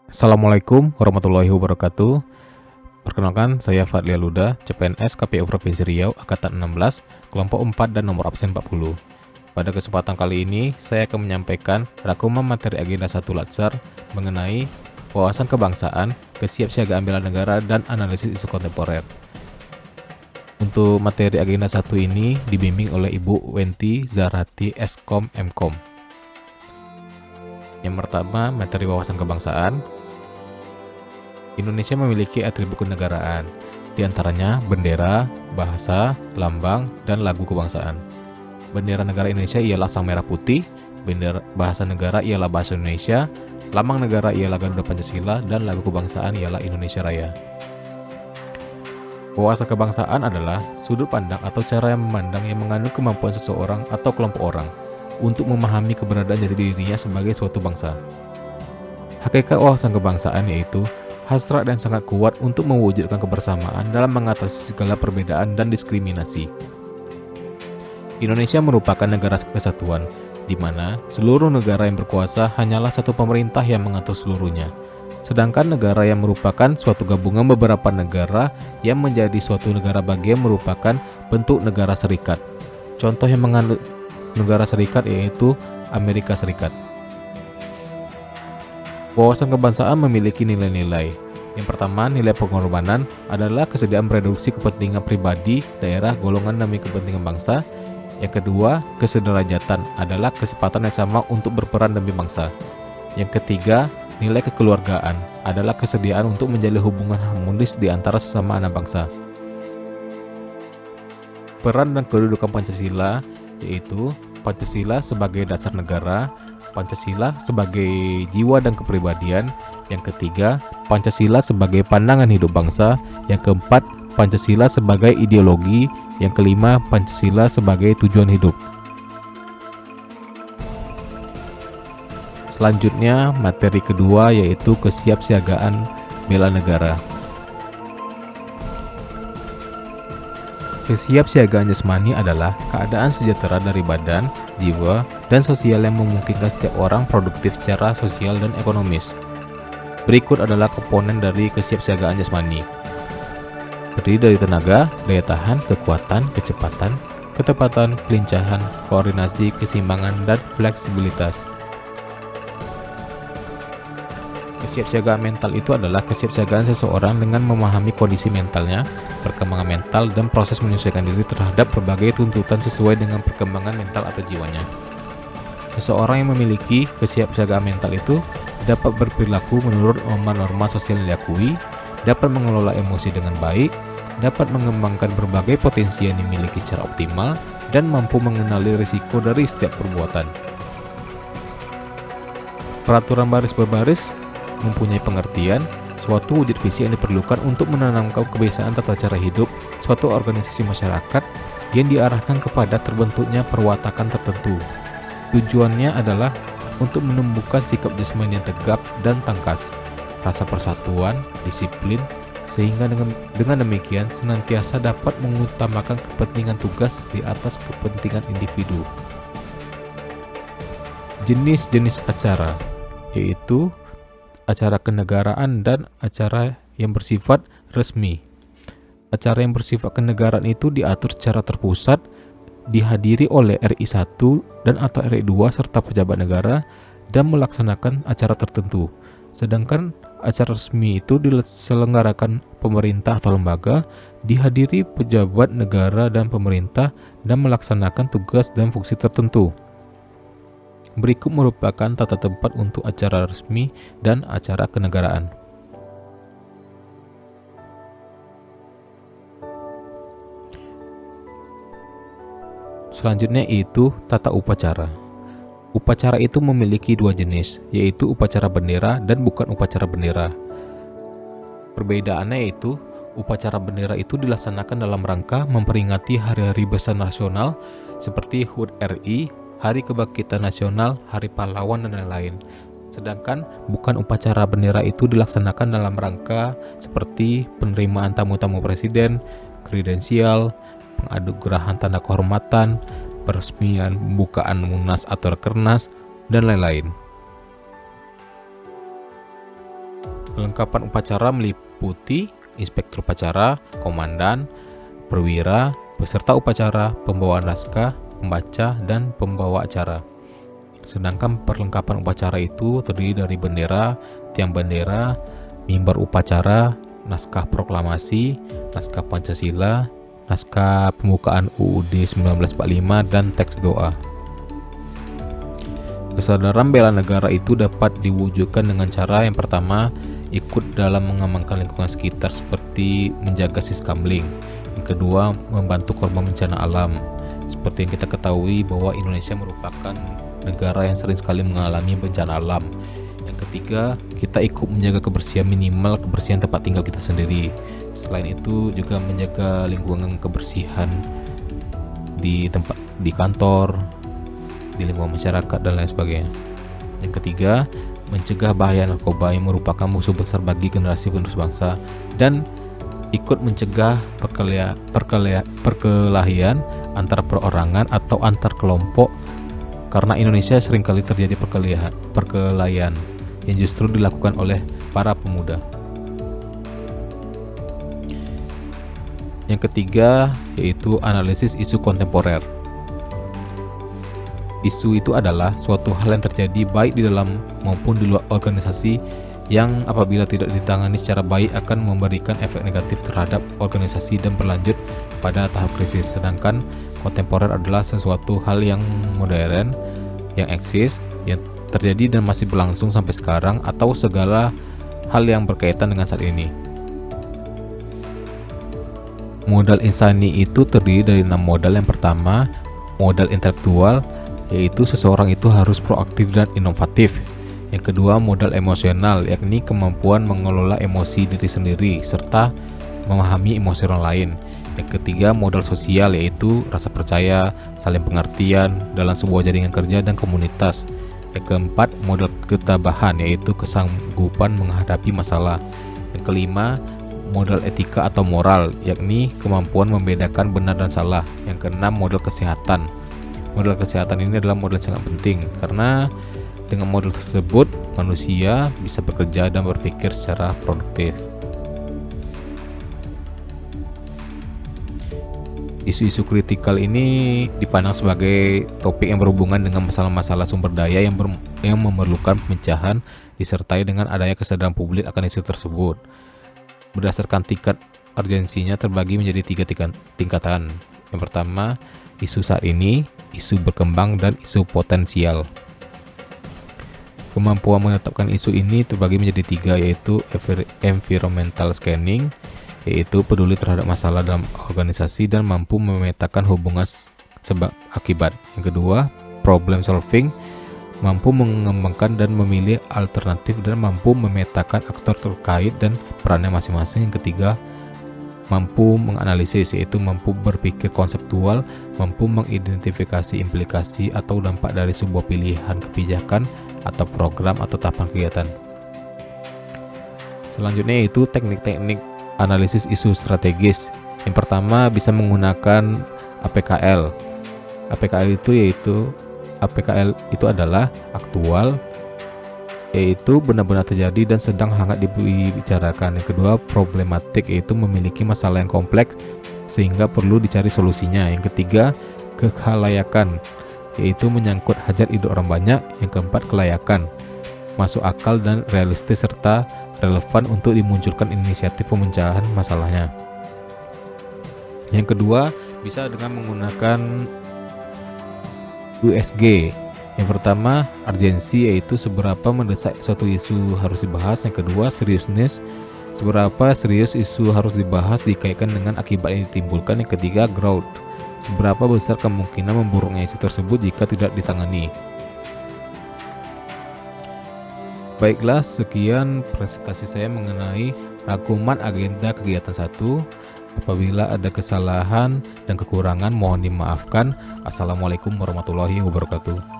Assalamualaikum warahmatullahi wabarakatuh. Perkenalkan, saya Fadlia Luda, CPNS KPU Provinsi Riau, Angkatan 16, kelompok 4 dan nomor absen 40. Pada kesempatan kali ini, saya akan menyampaikan rangkuman materi agenda 1 Latsar mengenai wawasan kebangsaan, kesiapsiagaan bela negara, dan analisis isu kontemporer. Untuk materi agenda 1 ini dibimbing oleh Ibu Wenti Zarhati Eskom Mkom. Yang pertama, materi wawasan kebangsaan. Indonesia memiliki atribut kenegaraan, di antaranya bendera, bahasa, lambang, dan lagu kebangsaan. Bendera negara Indonesia ialah sang merah putih, bendera bahasa negara ialah bahasa Indonesia, lambang negara ialah Garuda Pancasila, dan lagu kebangsaan ialah Indonesia Raya. Wawasan kebangsaan adalah sudut pandang atau cara yang memandang yang mengandung kemampuan seseorang atau kelompok orang untuk memahami keberadaan jati dirinya sebagai suatu bangsa. Hakikat wawasan kebangsaan yaitu hasrat dan sangat kuat untuk mewujudkan kebersamaan dalam mengatasi segala perbedaan dan diskriminasi. Indonesia merupakan negara kesatuan, di mana seluruh negara yang berkuasa hanyalah satu pemerintah yang mengatur seluruhnya. Sedangkan negara yang merupakan suatu gabungan beberapa negara yang menjadi suatu negara bagian merupakan bentuk negara serikat. Contoh yang mengandung negara serikat yaitu Amerika Serikat. Wawasan kebangsaan memiliki nilai-nilai. Yang pertama, nilai pengorbanan adalah kesediaan mereduksi kepentingan pribadi, daerah, golongan demi kepentingan bangsa. Yang kedua, kesederajatan adalah kesempatan yang sama untuk berperan demi bangsa. Yang ketiga, nilai kekeluargaan adalah kesediaan untuk menjalin hubungan harmonis di antara sesama anak bangsa. Peran dan kedudukan Pancasila yaitu Pancasila sebagai dasar negara, Pancasila sebagai jiwa dan kepribadian. Yang ketiga, Pancasila sebagai pandangan hidup bangsa. Yang keempat, Pancasila sebagai ideologi. Yang kelima, Pancasila sebagai tujuan hidup. Selanjutnya, materi kedua yaitu kesiapsiagaan bela negara. Kesiapsiagaan jasmani adalah keadaan sejahtera dari badan, jiwa, dan sosial yang memungkinkan setiap orang produktif secara sosial dan ekonomis. Berikut adalah komponen dari kesiapsiagaan jasmani. Terdiri dari tenaga, daya tahan, kekuatan, kecepatan, ketepatan, kelincahan, koordinasi, keseimbangan, dan fleksibilitas. Kesiapsiagaan mental itu adalah kesiapsiagaan seseorang dengan memahami kondisi mentalnya, perkembangan mental, dan proses menyesuaikan diri terhadap berbagai tuntutan sesuai dengan perkembangan mental atau jiwanya. Seseorang yang memiliki kesiapsiagaan mental itu dapat berperilaku menurut norma-norma sosial yang diakui, dapat mengelola emosi dengan baik, dapat mengembangkan berbagai potensi yang dimiliki secara optimal, dan mampu mengenali risiko dari setiap perbuatan. Peraturan baris berbaris mempunyai pengertian suatu wujud visi yang diperlukan untuk menanamkan kebiasaan tata cara hidup suatu organisasi masyarakat yang diarahkan kepada terbentuknya perwatakan tertentu. Tujuannya adalah untuk menumbuhkan sikap jasmani yang tegap dan tangkas, rasa persatuan, disiplin, sehingga dengan demikian senantiasa dapat mengutamakan kepentingan tugas di atas kepentingan individu. Jenis-jenis acara yaitu acara kenegaraan dan acara yang bersifat resmi. Acara yang bersifat kenegaraan itu diatur secara terpusat, dihadiri oleh RI 1 dan atau RI 2 serta pejabat negara dan melaksanakan acara tertentu. Sedangkan acara resmi itu diselenggarakan pemerintah atau lembaga, dihadiri pejabat negara dan pemerintah dan melaksanakan tugas dan fungsi tertentu. Berikut merupakan tata tempat untuk acara resmi dan acara kenegaraan. Selanjutnya itu tata upacara. Upacara itu memiliki dua jenis, yaitu upacara bendera dan bukan upacara bendera. Perbedaannya yaitu upacara bendera itu dilaksanakan dalam rangka memperingati hari-hari besar nasional seperti HUT RI, Hari Kebangkitan Nasional, Hari Pahlawan, dan lain-lain. Sedangkan bukan upacara bendera itu dilaksanakan dalam rangka seperti penerimaan tamu-tamu presiden, kredensial, penganugerahan tanda kehormatan, peresmian pembukaan Munas atau Rakernas, dan lain-lain. Kelengkapan upacara meliputi inspektur upacara, komandan, perwira, peserta upacara, pembawa naskah, pembaca, dan pembawa acara. Sedangkan perlengkapan upacara itu terdiri dari bendera, tiang bendera, mimbar upacara, naskah proklamasi, naskah Pancasila, naskah pembukaan UUD 1945, dan teks doa. Kesadaran bela negara itu dapat diwujudkan dengan cara yang pertama, ikut dalam mengamankan lingkungan sekitar seperti menjaga siskamling. Yang kedua, membantu korban bencana alam. Seperti yang kita ketahui bahwa Indonesia merupakan negara yang sering sekali mengalami bencana alam. Yang ketiga, kita ikut menjaga kebersihan, minimal kebersihan tempat tinggal kita sendiri. Selain itu juga menjaga lingkungan kebersihan di tempat, di kantor, di lingkungan masyarakat, dan lain sebagainya. Yang ketiga, mencegah bahaya narkoba yang merupakan musuh besar bagi generasi penerus bangsa, dan ikut mencegah perkelahian antar perorangan atau antar kelompok, karena Indonesia seringkali terjadi perkelahian yang justru dilakukan oleh para pemuda. Yang ketiga yaitu analisis isu kontemporer. Isu itu adalah suatu hal yang terjadi baik di dalam maupun di luar organisasi yang apabila tidak ditangani secara baik akan memberikan efek negatif terhadap organisasi dan berlanjut pada tahap krisis. Sedangkan kontemporer adalah sesuatu hal yang modern, yang eksis, yang terjadi dan masih berlangsung sampai sekarang, atau segala hal yang berkaitan dengan saat ini. Modal insani itu terdiri dari 6 modal. Yang pertama, modal intelektual, yaitu seseorang itu harus proaktif dan inovatif. Yang kedua, modal emosional, yakni kemampuan mengelola emosi diri sendiri serta memahami emosi orang lain. Yang ketiga, modal sosial, yaitu rasa percaya, saling pengertian dalam sebuah jaringan kerja dan komunitas. Yang keempat, modal ketabahan, yaitu kesanggupan menghadapi masalah. Yang kelima, modal etika atau moral, yakni kemampuan membedakan benar dan salah. Yang keenam, modal kesehatan. Modal kesehatan ini adalah modal sangat penting karena dengan modal tersebut manusia bisa bekerja dan berpikir secara produktif. Isu-isu kritikal ini dipandang sebagai topik yang berhubungan dengan masalah-masalah sumber daya yang memerlukan pemecahan, disertai dengan adanya kesadaran publik akan isu tersebut. Berdasarkan tingkat urgensinya terbagi menjadi 3 tingkatan. Yang pertama, isu saat ini, isu berkembang, dan isu potensial. Kemampuan menetapkan isu ini terbagi menjadi 3, yaitu environmental scanning, yaitu peduli terhadap masalah dalam organisasi dan mampu memetakan hubungan sebab akibat. Yang kedua, problem solving, mampu mengembangkan dan memilih alternatif dan mampu memetakan aktor terkait dan perannya masing-masing. Yang ketiga, mampu menganalisis, yaitu mampu berpikir konseptual, mampu mengidentifikasi implikasi atau dampak dari sebuah pilihan kebijakan atau program atau tahapan kegiatan. Selanjutnya yaitu teknik-teknik analisis isu strategis. Yang pertama bisa menggunakan APKL. APKL itu adalah aktual, yaitu benar-benar terjadi dan sedang hangat dibicarakan. Yang kedua, problematik, yaitu memiliki masalah yang kompleks sehingga perlu dicari solusinya. Yang ketiga, kekhalayakan, yaitu menyangkut hajat hidup orang banyak. Yang keempat, kelayakan, masuk akal dan realistis serta relevan untuk dimunculkan inisiatif pemecahan masalahnya. Yang kedua, bisa dengan menggunakan USG. Yang pertama, urgensi, yaitu seberapa mendesak suatu isu harus dibahas. Yang kedua, seriousness, seberapa serius isu harus dibahas dikaitkan dengan akibat yang ditimbulkan. Yang ketiga, growth, seberapa besar kemungkinan memburuknya isu tersebut jika tidak ditangani. Baiklah, sekian presentasi saya mengenai rangkuman agenda kegiatan 1. Apabila ada kesalahan dan kekurangan mohon dimaafkan. Assalamualaikum warahmatullahi wabarakatuh.